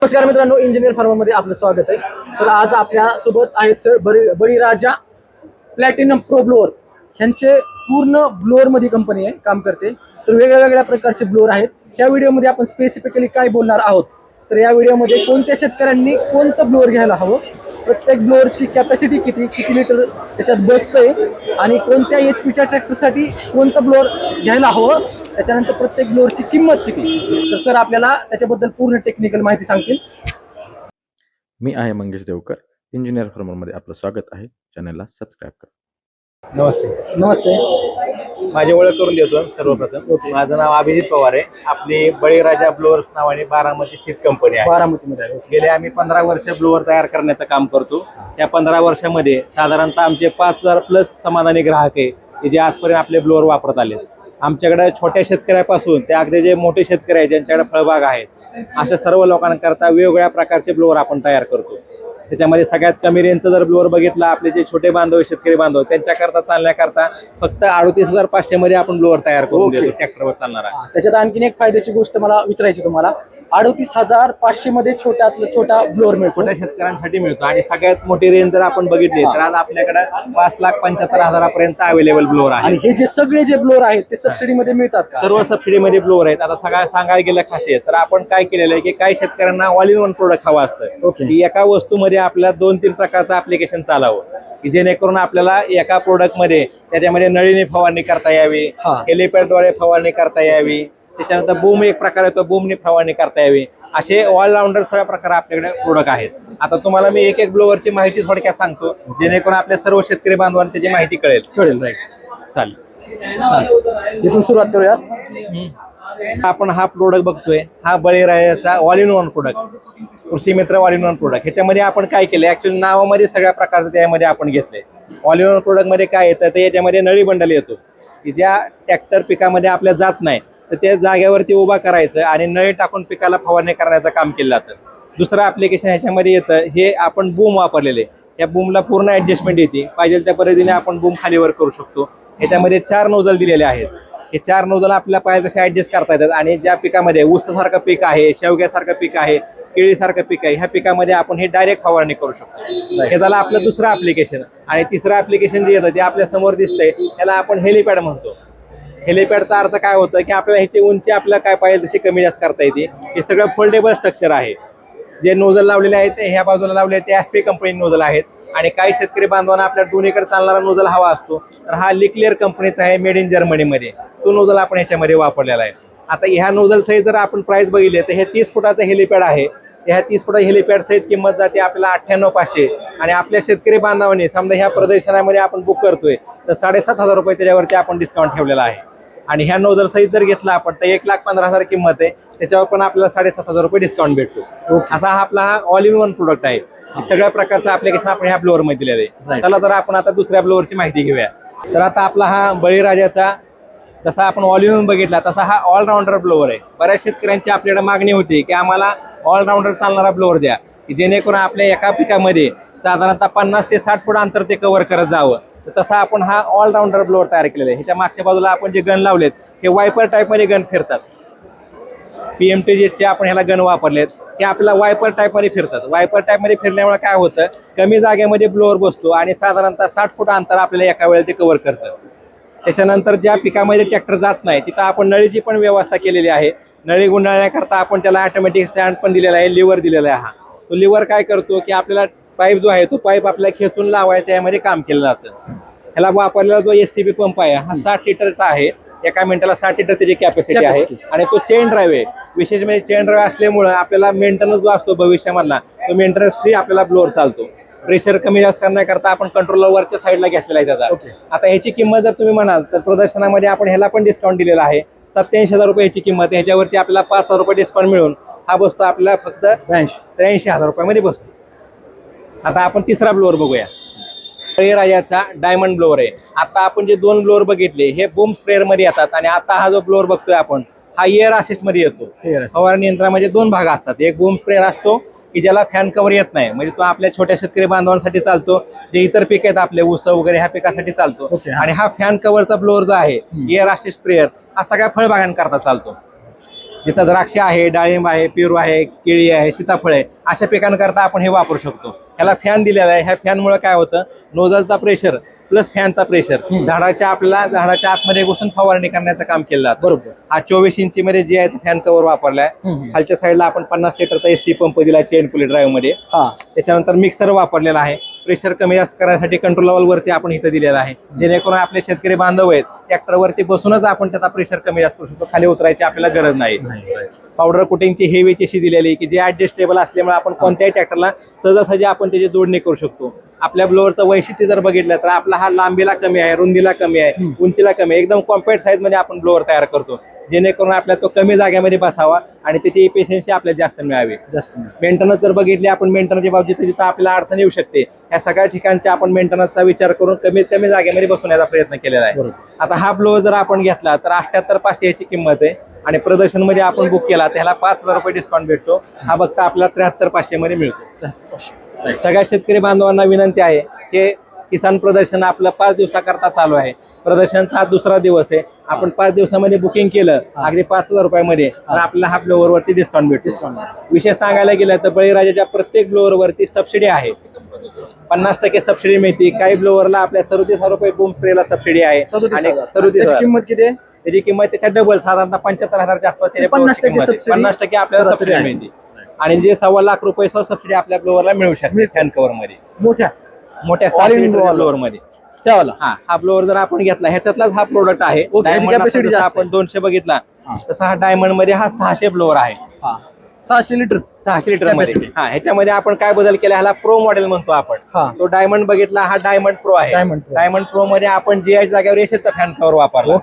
नमस्कार मित्रांनो, इंजिनियर फार्मामध्ये आपलं स्वागत आहे. तर आज आपल्या सोबत आहेत सर बळीराजा प्लॅटिनम प्रो ब्लोअर. ह्यांचे पूर्ण ब्लोअर मध्ये कंपनी आहे, काम करते. तर वेगळ्या प्रकारचे ब्लोअर आहेत. ह्या व्हिडिओमध्ये आपण स्पेसिफिकली काय बोलणार आहोत, तर या व्हिडिओमध्ये कोणत्या शेतकऱ्यांनी कोणतं ब्लोअर घ्यायला हवं, प्रत्येक ब्लोअरची कॅपॅसिटी किती लिटर त्याच्यात बसतंय आणि कोणत्या HP ट्रॅक्टरसाठी कोणतं ब्लोअर घ्यायला हवं, त्याच्यानंतर प्रत्येक ब्लोअरची किंमत किती. तर सर आपल्याला त्याच्याबद्दल पूर्ण टेक्निकल माहिती सांगतील. मी आहे मंगेश देवकर. इंजिनियर फार्मरमध्ये आपलं स्वागत आहे. चॅनलला सबस्क्राईब करा. नमस्ते. नमस्ते. माझी ओळख करून देतो सर्वप्रथम. माझं नाव अभिजित पवार आहे. आपली बळीराजा ब्लोअर्स नावाने बारामती स्थित कंपनी आहे. बारामतीमध्ये आहे. गेले आम्ही 15 वर्ष ब्लोअर तयार करण्याचं काम करतो. या 15 वर्षामध्ये साधारणतः आमचे 5000 प्लस समाधानी ग्राहक आहे की जे आजपर्यंत आपले ब्लोअर वापरत आले. आमच्याकडे छोट्या शेतकऱ्यापासून ते अगदी जे मोठे शेतकरी आहेत ज्यांच्याकडे फळबाग आहेत, अशा सर्व लोकांकरता वेगवेगळ्या प्रकारचे ब्लोअर आपण तयार करतो. त्याच्यामध्ये सगळ्यात कमी रेंजचा जर ब्लोअर बघितला, आपले जे छोटे बांधव शेतकरी बांधव त्यांच्याकरता चालण्याकरता फक्त 38,500 मध्ये आपण ब्लोअर तयार करून देतो, ट्रॅक्टरवर चालणारा. त्याच्यात आणखीन एक फायद्याची गोष्ट मला विचारायची तुम्हाला, 38,500 मध्ये छोट्यातलं छोटा ब्लोअर मिळतो, छोट्या शेतकऱ्यांसाठी मिळतो. आणि सगळ्यात मोठी रेंज जर आपण बघितली तर आज आपल्याकडे 5,75,000 अवेलेबल ब्लोअर आहे. आणि हे जे सगळे जे ब्लोअर आहेत ते सबसिडीमध्ये मिळतात का? सर्व सबसिडीमध्ये ब्लोअर आहेत. आता सगळ्या सांगायला गेलं खासियत तर आपण काय केलेलं आहे की काही शेतकऱ्यांना ऑल इन वन प्रोडक्ट हवं असतं की एका वस्तूमध्ये आपल्याला 2-3 प्रकारचं ऍप्लिकेशन चालावं, की जेणेकरून आपल्याला एका प्रोडक्ट मध्ये त्याच्यामध्ये नळीने फवारणी करता यावी, हेलिपॅडद्वारे फवारणी करता यावी, त्याच्यानंतर बूम एक प्रकार येतो, बूमने फवारणी करता यावी. असे ऑलराऊंडर सगळ्या प्रकार आपल्याकडे प्रोडक्ट आहेत. आता तुम्हाला मी एक ब्लोअरची माहिती थोडक्यात सांगतो, जेणेकरून आपल्या सर्व शेतकरी बांधवांना त्याची माहिती कळेल. राईट. चालेल, इथून सुरुवात करूयात. आपण हा प्रोडक्ट बघतोय, हा बळीराजाचा ऑल इन वन प्रोडक्ट, कृषी मित्र ऑल इन वन प्रोडक्ट. ह्याच्यामध्ये आपण काय केलं, ऍक्च्युअली नावामध्ये सगळ्या प्रकारचं त्यामध्ये आपण घेतलंय. ऑल इन वन प्रोडक्ट मध्ये काय येतं तर याच्यामध्ये नळी बंडल येतो, की ज्या ट्रॅक्टर पिकामध्ये आपल्या जात नाही तर त्या जागेवरती उभा करायचं आणि नळी टाकून पिकाला फवारणी करण्याचं काम केलं जातं. दुसरं ऍप्लिकेशन ह्याच्यामध्ये येतं, हे आपण बूम वापरलेले. या बूमला पूर्ण ऍडजस्टमेंट येते, पाहिजे त्या पद्धतीने आपण बूम खालीवर करू शकतो. ह्याच्यामध्ये 4 नोजल दिलेले आहेत. हे 4 नोजल आपल्याला पाहिजे तसे ऍडजस्ट करता येतात. आणि ज्या पिकामध्ये ऊसासारखं पीक आहे, शेवग्यासारखं पीक आहे, केळीसारखं पीक आहे, ह्या पिकामध्ये आपण हे डायरेक्ट फवारणी करू शकतो. हे झालं आपलं दुसरं ऍप्लिकेशन. आणि तिसरं ऍप्लिकेशन जे येतं ते आपल्या समोर दिसतंय, त्याला आपण हेलिपॅड म्हणतो. हेलिपॅडचा अर्थ काय होतं की आपल्याला ह्याची उंची आपल्याला काय पाहिजे तशी कमी जास्त करता येते. हे सगळं फोल्डेबल स्ट्रक्चर आहे. जे नोजल लावलेले आहेत ते ह्या बाजूला लावले ते ॲस्पे कंपनी नोजल आहेत. आणि काही शेतकरी बांधवांना आपल्या दोन्हीकडे चालणारा नोजल हवा असतो, तर हा लिक्लिअर कंपनीचा आहे, मेड इन जर्मनीमध्ये. तो नोजल आपण ह्याच्यामध्ये वापरलेला आहे. आता ह्या नोजल सहित जर आपण प्राइस बघितले तर हे 30 फुटाचं हेलिपॅड आहे. ह्या 30 फुटा हेलिपॅड सहित किंमत जाते आपल्याला 98,500. आणि आपल्या शेतकरी बांधवांनी समजा ह्या प्रदर्शनामध्ये आपण बुक करतोय तर 7,500 रुपये त्याच्यावरती आपण डिस्काउंट ठेवलेला आहे. आणि ह्या नोजल सहित जर घेतला आपण तर 1,15,000 किंमत आहे, त्याच्यावर पण आपल्याला 7,500 रुपये डिस्काउंट भेटतो. असा हा आपला हा ऑल इन वन प्रोडक्ट आहे. सगळ्या प्रकारचं ऍप्लिकेशन आपण ह्या ब्लोअर मध्ये दिलेलं आहे. चला तर आपण आता दुसऱ्या ब्लोअरची माहिती घेऊया. तर आता आपला हा बळीराजाचा जसा आपण ऑल इन वन बघितला तसा हा ऑलराऊंडर ब्लोअर आहे. बऱ्याच शेतकऱ्यांची आपल्याकडे मागणी होती की आम्हाला ऑलराऊंडर चालणारा ब्लोअर द्या, की जेणेकरून आपल्या एका पिकामध्ये साधारणतः 50 ते 60 फूट अंतर ते कव्हर करत जावं. तर तसा आपण हा ऑलराऊंडर ब्लोअर तयार केलेला आहे. ह्याच्या मागच्या बाजूला आपण जे गन लावलेत हे वायपर टाईपमध्ये गन फिरतात. PMTचे आपण ह्याला गन वापरलेत, हे आपल्याला वायपर टाईपमध्ये फिरतात. वायपर टाईपमध्ये फिरल्यामुळे काय होतं, कमी जागेमध्ये ब्लोअर बसतो आणि साधारणतः 60 फूट अंतर आपल्याला एका वेळेला ते कव्हर करतं. त्याच्यानंतर ज्या पिकामध्ये ट्रॅक्टर जात नाही तिथं आपण नळीची पण व्यवस्था केलेली आहे. नळी गुंडाळण्याकरता आपण त्याला ऑटोमॅटिक स्टँड पण दिलेला आहे, लिव्हर दिलेला आहे. हा तो लिव्हर काय करतो की आपल्याला पाईप जो आहे तो पाईप आपल्याला खेचून लावायचा यामध्ये काम केलं जातं. ह्याला वापरलेला जो STP पंप आहे हा 60 लिटरचा आहे. एका मिनिटाला 60 लिटर त्याची कॅपॅसिटी आहे. आणि तो चेन ड्राईव्ह आहे. विशेष म्हणजे चेन ड्राईव्ह असल्यामुळे आपल्याला मेंटेनन्स जो असतो भविष्यामधला तो मेंटेनन्स फ्री आपल्याला ब्लोअर चालतो. प्रेशर कमी जास्त करण्याकरता आपण कंट्रोलर वरच्या साईडला घेतलेला आहे त्याचा. आता ह्याची किंमत जर तुम्ही म्हणाल तर प्रदर्शनामध्ये आपण ह्याला पण डिस्काउंट दिलेला आहे. 87,000 रुपये ह्याची किंमत आहे. ह्याच्यावरती आपल्याला 5,000 रुपये डिस्काउंट मिळून हा बसतो आपल्याला फक्त 83,000 रुपयामध्ये बसतो. आता आपण तिसरा ब्लोअर बघूया. बळीराजाचा डायमंड ब्लोअर आहे. आता आपण जे 2 ब्लोअर बघितले हे बूम स्प्रेअर मध्ये येतात आणि आता हा जो ब्लोअर बघतोय आपण हा एअर असिस्ट मध्ये येतो. फवारणी यंत्रामध्ये 2 भाग असतात. एक बूम स्प्रेअर असतो की ज्याला फॅन कव्हर येत नाही, म्हणजे तो आपल्या छोट्या शेतकरी बांधवांसाठी चालतो, जे इतर पीक आहेत आपले ऊस वगैरे ह्या पिकासाठी चालतो. आणि हा फॅन कव्हरचा ब्लोअर जो आहे एअर असिस्ट स्प्रेअर हा सगळ्या फळबागांकरता चालतो. जिथं द्राक्ष आहे, डाळिंब आहे, पेरू आहे, केळी आहे, सीताफळ आहे, अशा पिकांकरता आपण हे वापरू शकतो. ह्याला फॅन दिलेला आहे. ह्या फॅनमुळे काय होतं, नोझलचा प्रेशर प्लस फॅनचा प्रेशर झाडाच्या आतमध्ये घुसून फवारणी करण्याचं काम केलं जातं. बरोबर. हा 24 इंची मध्ये जी आहे फॅन कव्हर वापरलाय. खालच्या साईडला आपण 50 लिटरचा एसटी पंप दिला चेन पुली ड्राईव्ह मध्ये. त्याच्यानंतर मिक्सर वापरलेला आहे. प्रेशर कमी जास्त करण्यासाठी कंट्रोल लेवल वरती आपण इथं दिलेला आहे, जेणेकरून आपले शेतकरी बांधव आहेत ट्रॅक्टर वरती बसूनच आपण त्याचा प्रेशर कमी जास्त करू शकतो. खाली उतरायची आपल्याला गरज नाही. पावडर कोटिंगची हेवीची अशी दिलेली की जे ऍडजस्टेबल असल्यामुळे आपण कोणत्याही ट्रॅक्टरला सहजासहजी आपण त्याची जोडणी करू शकतो. आपल्या ब्लोअरचं वैशिष्ट्य जर बघितलं तर आपला हा लांबीला कमी आहे, रुंदीला कमी आहे, उंचीला कमी आहे, एकदम कॉम्पॅक्ट साईज मध्ये आपण ब्लोअर तयार करतो, जेणेकरून आपल्याला तो कमी जागेमध्ये बसावा आणि त्याची इफिशियन्सी आपल्याला जास्त मिळावी. मेंटेनन्स जर बघितली आपण मेंटेनन्सच्या बाबतीत जिथं आपल्याला अडचण येऊ शकते या सगळ्या ठिकाणच्या आपण मेंटेनन्सचा विचार करून कमीत कमी जागेमध्ये बसवण्याचा प्रयत्न केलेला आहे. आता हा ब्लोअर जर आपण घेतला तर 78,500 याची किंमत आहे आणि प्रदर्शन मध्ये आपण बुक केला त्याला 5,000 रुपये डिस्काउंट भेटतो. हा फक्त आपल्याला 73,500 मध्ये मिळतो. सगळ्या शेतकरी बांधवांना विनंती आहे की किसान प्रदर्शन आपलं 5 दिवसाकरता चालू आहे. प्रदर्शनचा हा दुसरा दिवस आहे. आपण 5 दिवसामध्ये बुकिंग केलं अगदी 5,000 रुपयामध्ये तर आपल्याला हा ब्लोअर वरती डिस्काउंट भेटतो. विशेष सांगायला गेलं तर बळीराजाच्या प्रत्येक ब्लोअर वरती सबसिडी आहे. 50% सबसिडी मिळते. काही ब्लोअरला आपल्या 37,000 रुपये बूम स्प्रेला सबसिडी आहे. 37,000 किंमत किती आहे? त्याची किंमत त्याच्या डबल साधारणतः 75,000च्या आसपास 50% आपल्याला सबसिडी मिळते. आणि जे 1.25 लाख रुपये सबसिडी आपल्या ब्लोअरला मिळू शकते फॅन कव्हर मध्ये, मोठ्या 6 लिटरच्या ब्लोअर मध्ये. हा ब्लोअर जर आपण घेतला ह्याच्यातलाच हा प्रोडक्ट आहे. कॅपॅसिटी आपण 200 बघितला तसा हा डायमंड मध्ये हा 600 ब्लोअर आहे. 600 लिटर मध्ये. हा ह्याच्यामध्ये आपण काय बदल केला, ह्याला प्रो मॉडेल म्हणतो आपण. तो डायमंड बघितला हा डायमंड प्रो आहे. डायमंड प्रो मध्ये आपण जीआय जागेवर एसएचा फॅन कव्हर वापरला.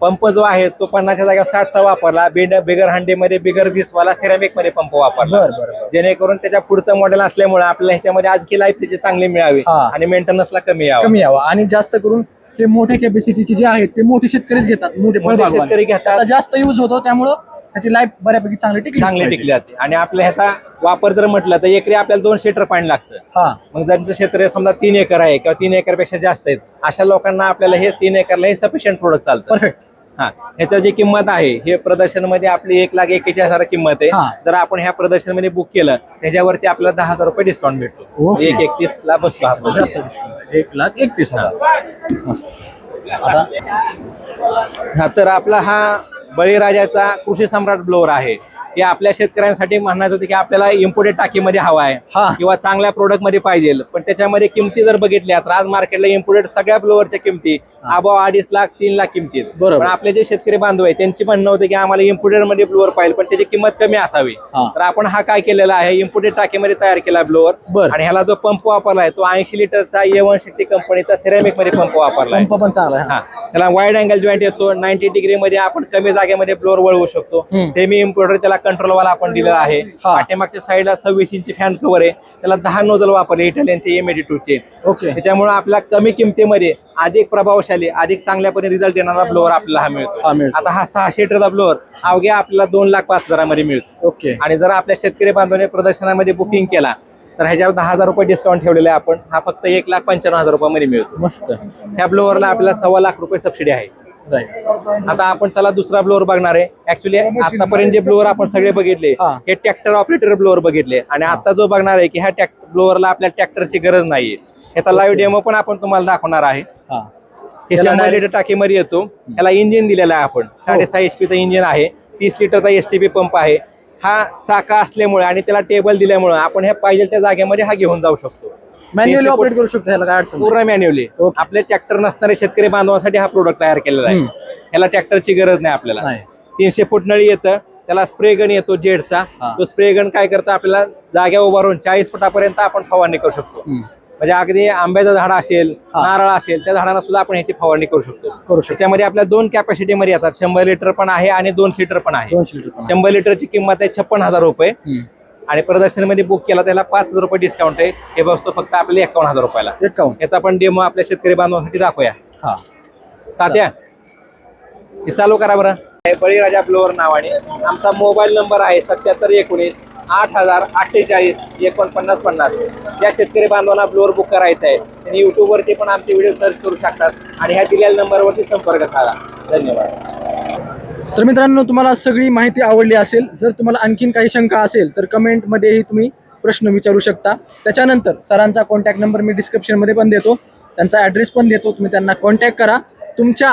पंप जो आहे तो 50च्या जागेवर 60चा वापरला. बिगर हंडीमध्ये बिगर ग्रीसवाला सिरामिक मध्ये पंप वापरला, जेणेकरून त्याच्या पुढचं मॉडेल असल्यामुळे आपल्याला ह्याच्यामध्ये आणखी लाईफ त्याची चांगली मिळावी आणि मेंटेनन्सला कमी यावा. आणि जास्त करून हे मोठ्या कॅपॅसिटीचे जे आहेत ते मोठे शेतकरीच घेतात, मोठे शेतकरी घेतात, जास्त युज होतो त्यामुळं त्याची लाईफ बऱ्यापैकी चांगली टिकली जाते. आणि आपल्या ह्याचा वापर जर म्हटलं तर एकरी आपल्याला 2 क्षेत्र पाणी लागतं. मग ज्यांचं क्षेत्र समजा 3 एकर आहे किंवा 3 एकरपेक्षा जास्त आहेत अशा लोकांना आपल्याला हे 3 एकरला हे सफिशियंट प्रोडक्ट चालतं. परफेक्ट. ह्याची जी किंमत आहे हे प्रदर्शन मध्ये आपली 1,41,000 किंमत आहे. जर आपण ह्या प्रदर्शन मध्ये बुक केलं त्याच्यावरती आपल्याला 10,000 रुपये डिस्काउंट भेटतो. 1,31 ला बसतो हा. जास्त डिस्काउंट 1,31,000. हा तर आपला हा बळीराजाचा कृषी सम्राट ब्लोअर आहे. हे आपल्या शेतकऱ्यांसाठी म्हणायचं होतं की आपल्याला इम्पोर्टेड टाकीमध्ये हवा आहे किंवा चांगल्या प्रोडक्ट मध्ये पाहिजे, पण त्याच्यामध्ये किमती जर बघितल्या तर आज मार्केटला इम्पोर्टेड सगळ्या ब्लोअरच्या किमती अबाव 2.5 लाख 3 लाख किमती. पण आपले जे शेतकरी बांधव आहे त्यांची म्हणणं होतं की आम्हाला इम्पोर्टेड मध्ये ब्लोअर पाहिजे पण त्याची किंमत कमी असावी. तर आपण हा काय केलेला आहे, इम्पोर्टेड टाकीमध्ये तयार केला ब्लोअर. आणि ह्याला जो पंप वापरला आहे तो 80 लिटरचा A1 शक्ती कंपनीचा सिरामिक मध्ये पंप वापरला आहे. पंप पण चांगला आहे. त्याला वाईड अँगल जॉईंट येतो. 90 डिग्री मध्ये आपण कमी जागेमध्ये ब्लोअर वळवू शकतो. सेमी इम्पोर्टेड त्याला कंट्रोल वाला आपण दिलेला आहे. पाठीमागच्या साईडला 26 इंची फॅन कव्हर आहे. त्याला 10 नोझल वापरले इटालियनचे M82 चे. त्याच्यामुळे आपल्या कमी किमतीमध्ये अधिक प्रभावशाली अधिक चांगल्यापणे रिझल्ट देणारा ब्लोअर आपल्याला हा मिळतो. आता हा 600 लिटरचा ब्लोअर अवघ्या आपल्याला 2,05,000 मध्ये मिळतो. आणि जर आपल्या शेतकरी बांधवांनी प्रदर्शनामध्ये बुकिंग केला तर ह्याच्यावर 10,000 रुपये डिस्काउंट ठेवलेले आहे आपण. हा फक्त 1,95,000 रुपयामध्ये मिळतो. मस्त. ह्या ब्लोअरला आपल्याला 1.25 लाख रुपये सबसिडी आहे. आता आपण चला दुसरा ब्लोअर बघणार आहे. ऍक्च्युली आतापर्यंत जे ब्लोअर आपण सगळे बघितले हे ट्रॅक्टर ऑपरेटर ब्लोअर बघितले आणि आता जो बघणार आहे की ह्या ब्लोअरला आपल्या ट्रॅक्टरची गरज नाहीये. ह्याचा लाईव्ह डेमो पण आपण तुम्हाला दाखवणार आहे. हे 100 लिटर टाकीमध्ये येतो. याला इंजिन दिलेला आहे आपण 6.5 HP इंजिन आहे. 30 लिटरचा STP पंप आहे. हा चाका असल्यामुळे आणि त्याला टेबल दिल्यामुळे आपण ह्या पाहिजे त्या जागेमध्ये हा घेऊन जाऊ शकतो. मॅन्युअली ऑपरेट करू शकतो. ह्याला काय अडचण पूर्ण मॅन्युअली. आपले ट्रॅक्टर नसणारे शेतकरी बांधवांसाठी हा प्रोडक्ट तयार केलेला आहे. ह्याला ट्रॅक्टरची गरज नाही आपल्याला. 300 फूट नळी येतं. त्याला स्प्रे गन येतो जेटचा. तो स्प्रे गन काय करतो आपल्याला जाग्या उभारून 40 फुटापर्यंत आपण फवारणी करू शकतो. म्हणजे अगदी आंब्याचं झाड असेल नारळ असेल त्या झाडांना सुद्धा आपण ह्याची फवारणी करू शकतो. त्याच्यामध्ये आपल्या 2 कॅपॅसिटी मध्ये येतात. 100 लिटर पण आहे आणि 2 सीटर पण आहे. 100 लिटरची किंमत आहे 56,000 रुपये आणि प्रदर्शनमध्ये बुक केला त्याला 5,000 रुपये डिस्काउंट आहे. हे बसतो फक्त आपल्याला 51,000 रुपयाला. याचा पण डेमो आपल्या शेतकरी बांधवांसाठी दाखवूया. तात्या हे चालू करा बरं. बळीराजा ब्लोअर नावाने आमचा मोबाईल नंबर आहे 7719 8048 4950. या शेतकरी बांधवांना ब्लोअर बुक करायचा आहे त्यांनी युट्यूब वरती पण आमचे व्हिडिओ सर्च करू शकतात आणि ह्या दिलेल्या नंबरवरती संपर्क साधा. धन्यवाद. तर मित्रांनो, तुम्हाला सगळी माहिती आवडली असेल. जर तुम्हाला आणखीन काही शंका असेल तर कमेंटमध्येही तुम्ही प्रश्न विचारू शकता. त्याच्यानंतर सरांचा कॉन्टॅक्ट नंबर मी डिस्क्रिप्शनमध्ये पण देतो, त्यांचा ॲड्रेस पण देतो. तुम्ही त्यांना कॉन्टॅक्ट करा. तुमच्या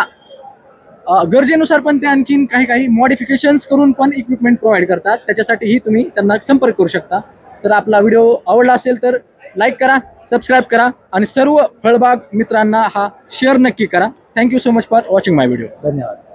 गरजेनुसार पण ते आणखीन काही मॉडिफिकेशन्स करून पण इक्विपमेंट प्रोव्हाइड करतात. त्याच्यासाठीही तुम्ही त्यांना संपर्क करू शकता. तर आपला व्हिडिओ आवडला असेल तर लाईक करा, सबस्क्राईब करा आणि सर्व फळबाग मित्रांना हा शेअर नक्की करा. Thank you so much for watching my video. धन्यवाद.